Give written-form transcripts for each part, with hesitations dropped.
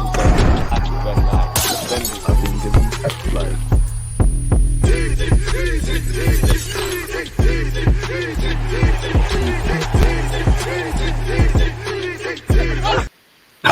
I've been given pep life.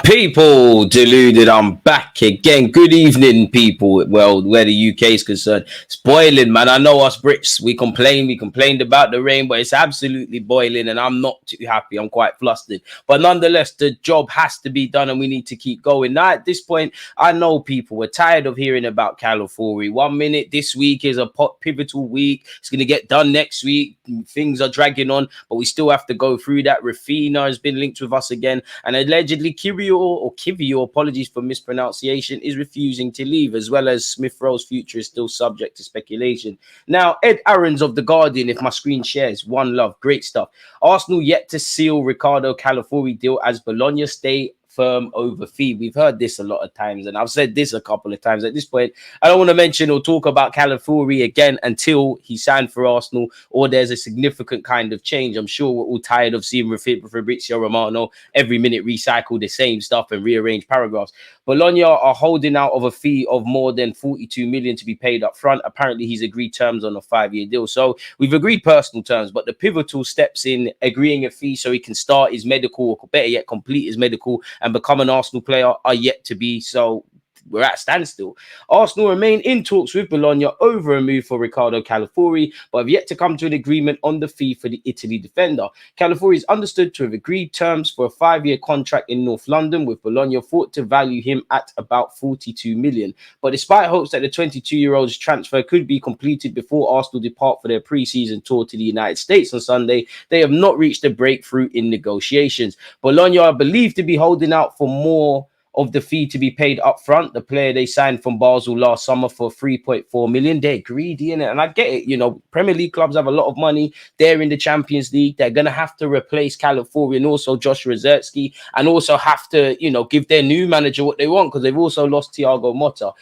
People, deluded, I'm back again. Good evening, people. Well, where the UK is concerned, it's boiling, man. I know us Brits, we complained about the rain, but it's absolutely boiling, and I'm not too happy. I'm quite flustered, but nonetheless, the job has to be done, and we need to keep going. Now, at this point, I know people were tired of hearing about Calafiori. 1 minute this week is a pivotal week. It's going to get done next week. Things are dragging on, but we still have to go through that. Raphinha has been linked with us again, and allegedly Kiwior, apologies for mispronunciation, is refusing to leave, as well as Smith Rowe's future is still subject to speculation. Now, Ed Aarons of The Guardian, if my screen shares, one love, great stuff. Arsenal yet to seal Ricardo Calafiori deal as Bologna stay firm over fee. We've heard this a lot of times, and I've said this a couple of times. At this point, I don't want to mention or talk about Calafiori again until he signed for Arsenal or there's a significant kind of change. I'm sure we're all tired of seeing Fabrizio Romano every minute recycle the same stuff and rearrange paragraphs. Bologna are holding out of a fee of more than 42 million to be paid up front. Apparently, he's agreed terms on a 5-year deal. So we've agreed personal terms, but the pivotal steps in agreeing a fee so he can start his medical, or better yet, complete his medical and become an Arsenal player are yet to be. So we're at standstill. Arsenal remain in talks with Bologna over a move for Ricardo Calafiori, but have yet to come to an agreement on the fee for the Italy defender. Calafiori is understood to have agreed terms for a 5-year contract in North London, with Bologna thought to value him at about 42 million. But despite hopes that the 22-year-old's transfer could be completed before Arsenal depart for their pre-season tour to the United States on Sunday, they have not reached a breakthrough in negotiations. Bologna are believed to be holding out for more of the fee to be paid up front. The player they signed from Basel last summer for 3.4 million. They're greedy, innit? And I get it. You know, Premier League clubs have a lot of money. They're in the Champions League. They're going to have to replace Calafiori and also Josh Rezertsky, and also have to, you know, give their new manager what they want, because they've also lost Thiago Motta.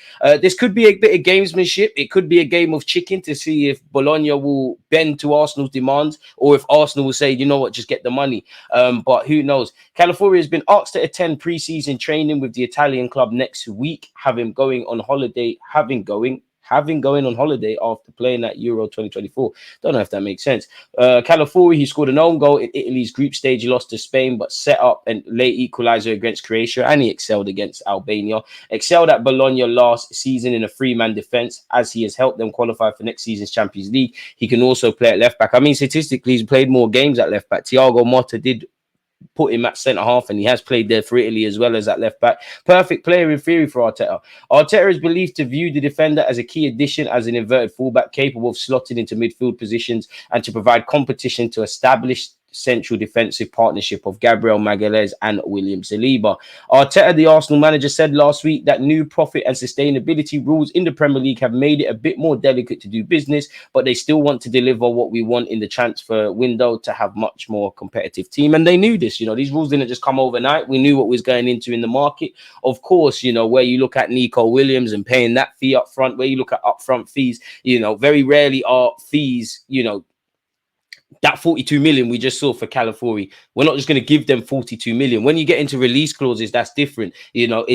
This could be a bit of gamesmanship. It could be a game of chicken to see if Bologna will bend to Arsenal's demands, or if Arsenal will say, you know what, just get the money. But who knows? Calafiori has been asked to attend pre-season training with the Italian club next week, having going on holiday after playing at Euro 2024. Don't know if that makes sense. Calafiori, he scored an own goal in Italy's group stage. He lost to Spain, but set up a late equalizer against Croatia, and he excelled against Albania. Excelled at Bologna last season in a 3-man defense, as he has helped them qualify for next season's Champions League. He can also play at left back. I mean, statistically, he's played more games at left back. Thiago Motta did put him at centre half, and he has played there for Italy as well as at left back. Perfect player in theory for Arteta. Arteta is believed to view the defender as a key addition, as an inverted fullback capable of slotting into midfield positions and to provide competition to establish central defensive partnership of Gabriel Magalhaes and William Saliba. Arteta, the Arsenal manager, said last week that new profit and sustainability rules in the Premier League have made it a bit more delicate to do business, but they still want to deliver what we want in the transfer window, to have much more competitive team. And they knew this. You know, these rules didn't just come overnight. We knew what was going into in the market. Of course, you know, where you look at Nico Williams and paying that fee up front, where you look at upfront fees, you know, very rarely are fees, you know, that 42 million we just saw for Calafiori. We're not just going to give them 42 million. When you get into release clauses, that's different. You know,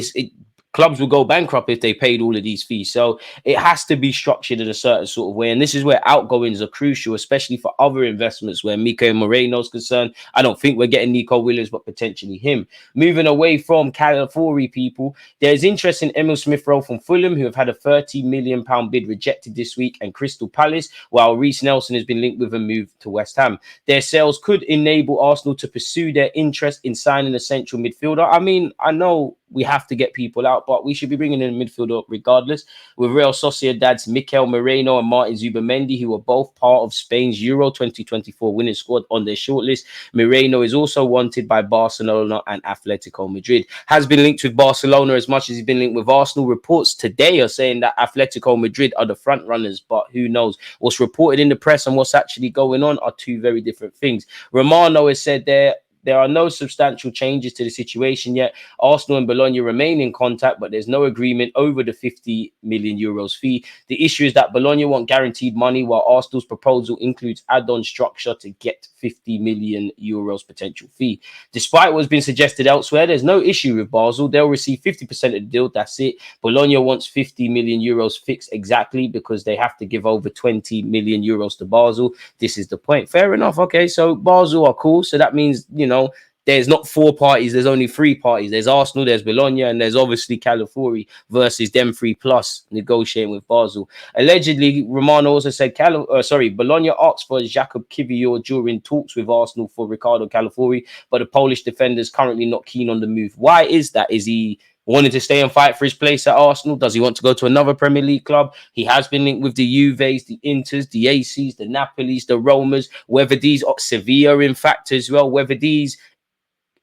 clubs will go bankrupt if they paid all of these fees. So it has to be structured in a certain sort of way. And this is where outgoings are crucial, especially for other investments where Mikel Moreno is concerned. I don't think we're getting Nico Williams, but potentially him. Moving away from Calafiori, people, there's interest in Emil Smith Rowe from Fulham, who have had a £30 million bid rejected this week, and Crystal Palace, while Reece Nelson has been linked with a move to West Ham. Their sales could enable Arsenal to pursue their interest in signing a central midfielder. I mean, I know we have to get people out, but we should be bringing in a midfielder regardless. With Real Sociedad's Mikel Moreno and Martin Zubamendi, who are both part of Spain's Euro 2024 winning squad, on their shortlist. Moreno is also wanted by Barcelona and Atletico Madrid. Has been linked with Barcelona as much as he's been linked with Arsenal. Reports today are saying that Atletico Madrid are the front runners, but who knows? What's reported in the press and what's actually going on are two very different things. Romano has said they're there are no substantial changes to the situation yet. Arsenal and Bologna remain in contact, but there's no agreement over the 50 million euros fee. The issue is that Bologna want guaranteed money, while Arsenal's proposal includes add-on structure to get 50 million euros potential fee. Despite what's been suggested elsewhere, there's no issue with Basel. They'll receive 50% of the deal. That's it. Bologna wants 50 million euros fixed exactly because they have to give over 20 million euros to Basel. This is the point. Fair enough. Okay, so Basel are cool. So that means, you know, there's not 4 parties, there's only 3 parties. There's Arsenal, there's Bologna, and there's obviously Calafiori versus them 3 plus negotiating with Basel. Allegedly, Romano also said Bologna asked for Jakub Kiwior during talks with Arsenal for Ricardo Calafiori, but the Polish defender is currently not keen on the move. Why is that? Is he wanting to stay and fight for his place at Arsenal? Does he want to go to another Premier League club? He has been linked with the Juves, the Inters, the ACs, the Napolis, the Romas, whether these Sevilla, in fact, as well, whether these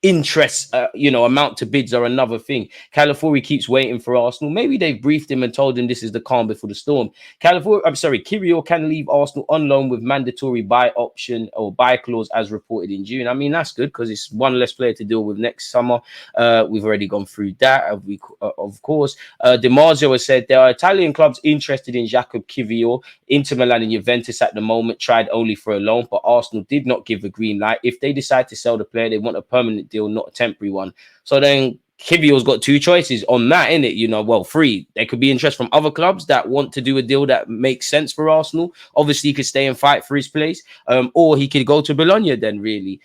interest, amount to bids are another thing. Calafiori keeps waiting for Arsenal. Maybe they've briefed him and told him this is the calm before the storm. Kiwior can leave Arsenal on loan with mandatory buy option or buy clause as reported in June. I mean, that's good because it's one less player to deal with next summer. We've already gone through that, of course. DiMarzio has said there are Italian clubs interested in Jakub Kiwior. Inter Milan and Juventus at the moment tried only for a loan, but Arsenal did not give a green light. If they decide to sell the player, they want a permanent deal, not a temporary one. So then Kiwior's got 2 choices on that, innit? 3. There could be interest from other clubs that want to do a deal that makes sense for Arsenal. Obviously, he could stay and fight for his place, or he could go to Bologna then, really.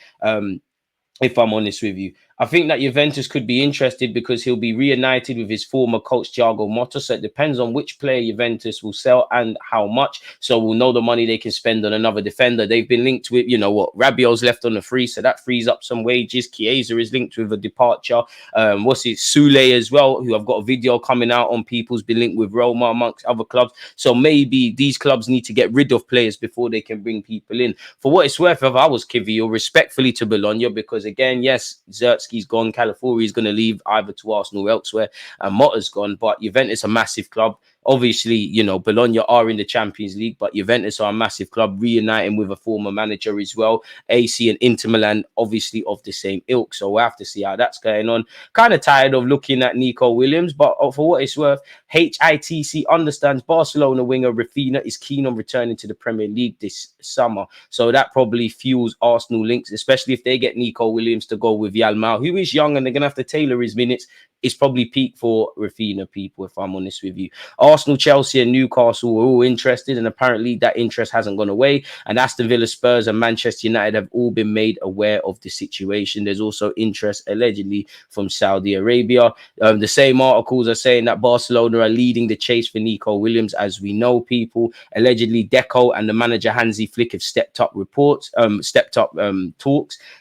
If I'm honest with you, I think that Juventus could be interested because he'll be reunited with his former coach, Thiago Motta. So it depends on which player Juventus will sell and how much. So we'll know the money they can spend on another defender. They've been linked with, Rabiot's left on the free. So that frees up some wages. Chiesa is linked with a departure. Sule as well, who I've got a video coming out on. People's been linked with Roma amongst other clubs. So maybe these clubs need to get rid of players before they can bring people in. For what it's worth, if I was Kiwior, respectfully to Bologna, because again, yes, Zertsky's gone, Calafiori is going to leave either to Arsenal or elsewhere, and Motta's gone, but Juventus a massive club. Obviously, Bologna are in the Champions League, but Juventus are a massive club, reuniting with a former manager as well. AC and Inter Milan, obviously of the same ilk. So we'll have to see how that's going on. Kind of tired of looking at Nico Williams, but for what it's worth, HITC understands Barcelona winger Raphinha is keen on returning to the Premier League this summer. So that probably fuels Arsenal links, especially if they get Nico Williams to go with Yalmao, who is young and they're going to have to tailor his minutes. It's probably peak for Raphinha, people, if I'm honest with you. Arsenal, Chelsea, and Newcastle were all interested, and apparently that interest hasn't gone away. And Aston Villa, Spurs, and Manchester United have all been made aware of the situation. There's also interest allegedly from Saudi Arabia. The same articles are saying that Barcelona are leading the chase for Nico Williams, as we know, people. Allegedly, Deco and the manager Hansi Flick have stepped up talks.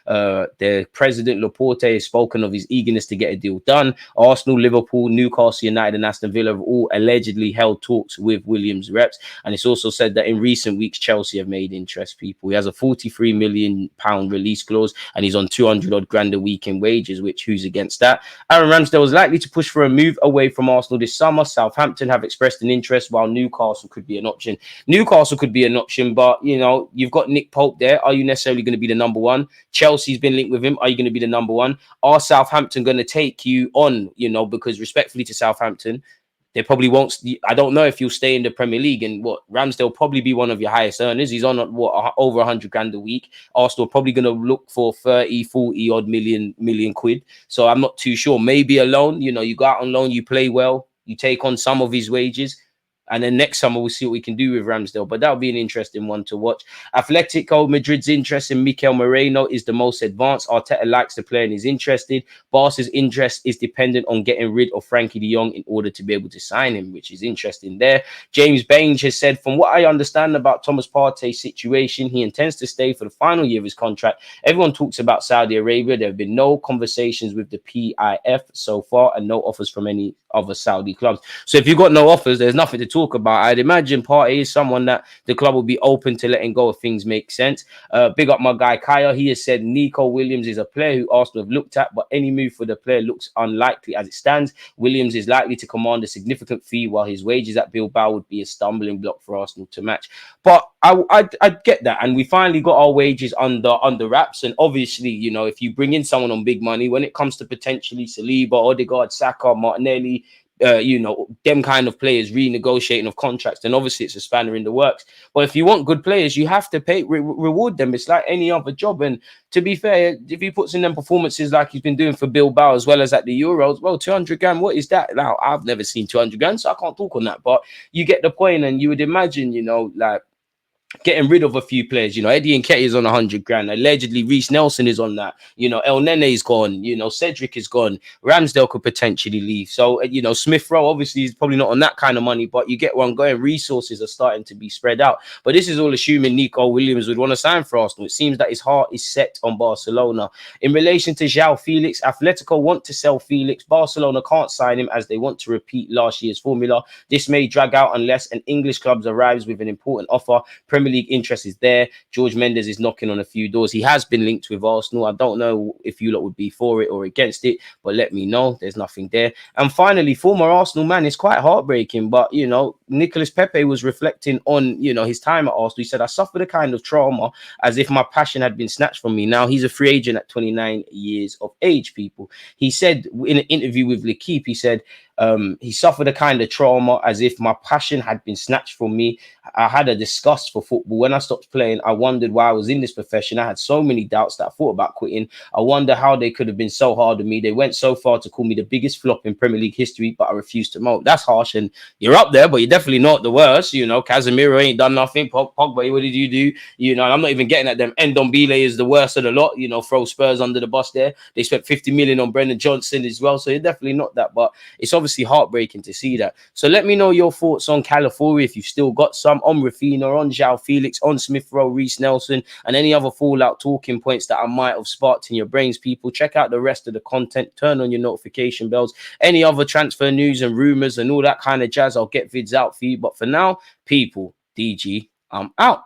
The president Laporte has spoken of his eagerness to get a deal done. Arsenal, Liverpool, Newcastle United, and Aston Villa have all allegedly held talks with Williams reps. And it's also said that in recent weeks, Chelsea have made interest, people. He has a £43 million release clause, and he's on 200 odd grand a week in wages, which who's against that? Aaron Ramsdale is likely to push for a move away from Arsenal this summer. Southampton have expressed an interest, while Newcastle could be an option. Newcastle could be an option, but, you've got Nick Pope there. Are you necessarily going to be the number one? Chelsea's been linked with him. Are you going to be the number one? Are Southampton going to take you on, because respectfully to Southampton, they probably won't. I don't know if you'll stay in the Premier League, and Ramsdale will probably be one of your highest earners. He's on over 100 grand a week. Arsenal are probably going to look for 30, 40 odd million quid. So I'm not too sure. Maybe a loan, you go out on loan, you play well, you take on some of his wages. And then next summer, we'll see what we can do with Ramsdale. But that'll be an interesting one to watch. Atletico Madrid's interest in Mikel Moreno is the most advanced. Arteta likes the player and is interested. Barca's interest is dependent on getting rid of Frankie de Jong in order to be able to sign him, which is interesting there. James Baines has said, from what I understand about Thomas Partey's situation, he intends to stay for the final year of his contract. Everyone talks about Saudi Arabia. There have been no conversations with the PIF so far and no offers from any other Saudi clubs. So if you've got no offers, there's nothing to talk about. I'd imagine Partey is someone that the club will be open to letting go if things make sense. Big up my guy Kaya. He has said Nico Williams is a player who Arsenal have looked at, but any move for the player looks unlikely as it stands. Williams is likely to command a significant fee, while his wages at Bilbao would be a stumbling block for Arsenal to match. But I'd get that, and we finally got our wages under wraps. And obviously, you know, if you bring in someone on big money, when it comes to potentially Saliba, Odegaard, Saka, Martinelli, you know, them kind of players renegotiating of contracts, then obviously it's a spanner in the works. But if you want good players, you have to pay reward them. It's like any other job. And to be fair, if he puts in them performances like he's been doing for Bilbao as well as at the Euros, well, 200 grand, what is that? Now, I've never seen 200 grand, so I can't talk on that. But you get the point, and you would imagine, you know, like, getting rid of a few players. You know, Eddie Nketiah is on 100 grand. Allegedly, Reece Nelson is on that. You know, El Nene is gone. You know, Cedric is gone. Ramsdale could potentially leave. So, you know, Smith Rowe obviously is probably not on that kind of money, but you get where I'm going. Resources are starting to be spread out. But this is all assuming Nico Williams would want to sign for Arsenal. It seems that his heart is set on Barcelona. In relation to João Felix, Atletico want to sell Felix. Barcelona can't sign him as they want to repeat last year's formula. This may drag out unless an English club arrives with an important offer. Premier League interest is there. George Mendes is knocking on a few doors. He has been linked with Arsenal. I don't know if you lot would be for it or against it, but let me know. There's nothing there. And finally, former Arsenal man, is quite heartbreaking, but, you know, Nicolas Pepe was reflecting on, you know, his time at Arsenal. He said, I suffered a kind of trauma as if my passion had been snatched from me. Now he's a free agent at 29 years of age, people. He said in an interview with L'Equipe, he said, he suffered a kind of trauma as if my passion had been snatched from me. I had a disgust for football. When I stopped playing, I wondered why I was in this profession. I had so many doubts that I thought about quitting. I wonder how they could have been so hard on me. They went so far to call me the biggest flop in Premier League history, but I refused to mold. That's harsh, and you're up there, but you're definitely not the worst. You know, Casemiro ain't done nothing. Pogba, what did you do? You know, and I'm not even getting at them. Ndombele is the worst of the lot. You know, throw Spurs under the bus there. They spent 50 million on Brendan Johnson as well, so you're definitely not that, but it's obviously heartbreaking to see that. So let me know your thoughts on Calafiori, if you've still got some, on Raphinha, on João Felix, on Smith Rowe, Reece Nelson, and any other fallout talking points that I might have sparked in your brains, people. Check out the rest of the content, turn on your notification bells, any other transfer news and rumors and all that kind of jazz, I'll get vids out for you. But for now, people, DG, I'm out.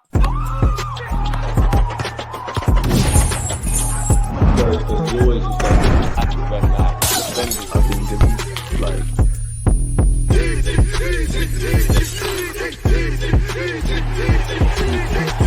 I've been deleted, like